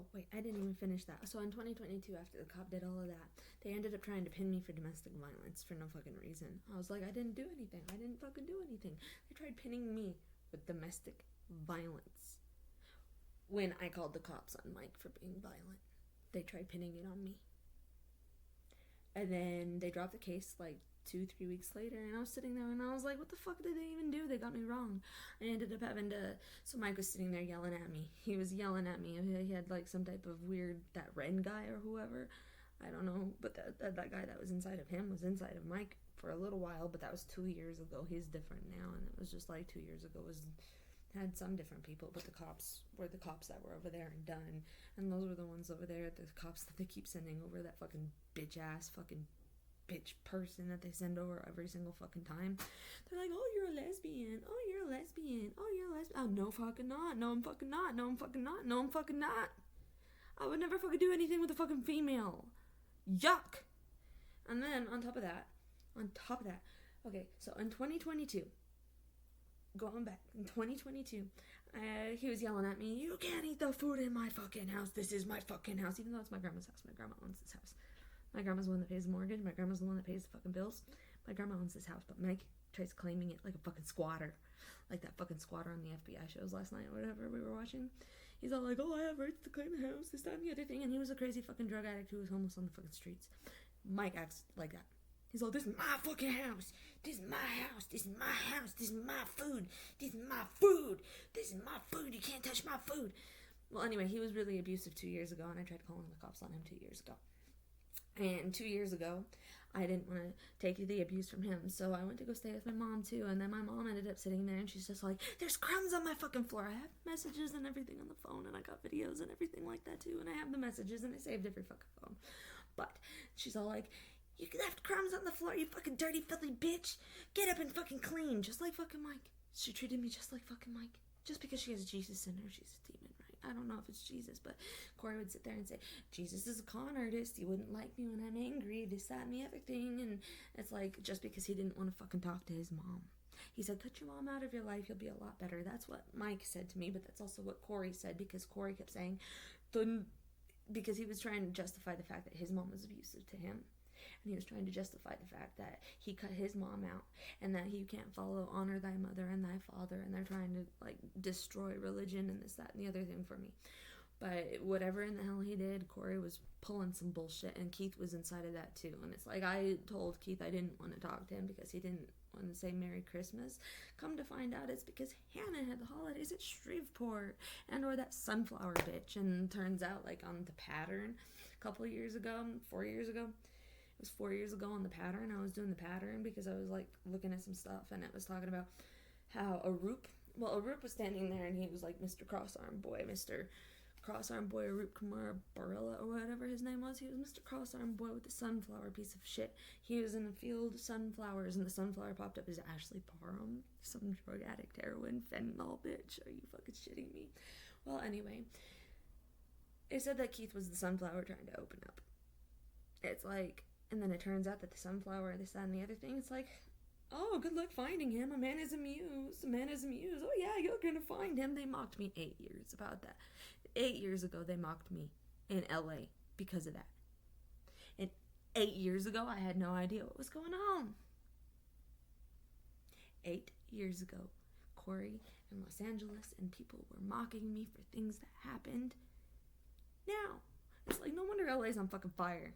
Oh, wait, I didn't even finish that. So in 2022, after the cop did all of that, they ended up trying to pin me for domestic violence for no fucking reason. I was like, I didn't do anything. I didn't fucking do anything. They tried pinning me with domestic violence when I called the cops on Mike for being violent. They tried pinning it on me. And then they dropped the case like 2-3 weeks later, and I was sitting there and I was like, what the fuck did they even do? They got me wrong. I ended up having to, so Mike was sitting there yelling at me. He was yelling at me. He had like some type of weird, that Ren guy or whoever, I don't know, but that guy that was inside of him was inside of Mike for a little while, but that was 2 years ago. He's different now, and it was just like 2 years ago had some different people, but the cops were the cops that were over there and done, and those were the ones over there, the cops that they keep sending over, that fucking bitch-ass fucking bitch person that they send over every single fucking time. They're like, oh, you're a lesbian, oh, you're a lesbian, oh, you're a lesbian. Oh, no fucking not, no I'm fucking not, no I'm fucking not, no I'm fucking not. I would never fucking do anything with a fucking female. Yuck. And then on top of that, okay, so in 2022, going back in 2022, he was yelling at me, you can't eat the food in my fucking house, this is my fucking house, even though it's my grandma's house. My grandma owns this house. My grandma's the one that pays the mortgage. My grandma's the one that pays the fucking bills. My grandma owns this house, but Mike tries claiming it like a fucking squatter, like that fucking squatter on the FBI shows last night or whatever we were watching. He's all like, oh, I have rights to claim the house, this, that, and the other thing, and he was a crazy fucking drug addict who was homeless on the fucking streets. Mike acts like that. He's like, this is my fucking house. This is my house. This is my house. This is my food. This is my food. This is my food. You can't touch my food. Well, anyway, he was really abusive 2 years ago, and I tried calling the cops on him 2 years ago. And 2 years ago, I didn't want to take the abuse from him, so I went to go stay with my mom, too. And then my mom ended up sitting there, and she's just like, there's crumbs on my fucking floor. I have messages and everything on the phone, and I got videos and everything like that, too. And I have the messages, and I saved every fucking phone. But she's all like, you left crumbs on the floor, you fucking dirty, filthy bitch. Get up and fucking clean, just like fucking Mike. She treated me just like fucking Mike. Just because she has Jesus in her, she's a demon, right? I don't know if it's Jesus, but Corey would sit there and say, Jesus is a con artist. He wouldn't like me when I'm angry, this, that, and the other thing. And it's like, just because he didn't want to fucking talk to his mom. He said, cut your mom out of your life, you'll be a lot better. That's what Mike said to me, but that's also what Corey said, because Corey kept saying, because he was trying to justify the fact that his mom was abusive to him. And he was trying to justify the fact that he cut his mom out, and that he can't follow honor thy mother and thy father, and they're trying to like destroy religion and this, that, and the other thing for me. But whatever in the hell he did, Corey was pulling some bullshit, and Keith was inside of that too. And it's like, I told Keith I didn't want to talk to him because he didn't want to say Merry Christmas. Come to find out, it's because Hannah had the holidays at Shreveport, and or that sunflower bitch. And turns out, like on the pattern, a couple of years ago, 4 years ago, it was 4 years ago on the pattern. I was doing the pattern because I was like looking at some stuff, and it was talking about how Arup was standing there, and he was like Mr. Crossarm Boy, Arup Kumar Barilla or whatever his name was. He was Mr. Crossarm Boy with the sunflower piece of shit. He was in a field of sunflowers, and the sunflower popped up as Ashley Parham, some drug addict, heroin, fentanyl bitch. Are you fucking shitting me? Well, anyway, it said that Keith was the sunflower trying to open up. It's like, and then it turns out that the sunflower, this, that, and the other thing, it's like, oh, good luck finding him. A man is a muse. Oh, yeah, you're going to find him. They mocked me 8 years about that. 8 years ago, they mocked me in LA because of that. And 8 years ago, I had no idea what was going on. 8 years ago, Corey in Los Angeles and people were mocking me for things that happened. Now, it's like, no wonder LA's on fucking fire.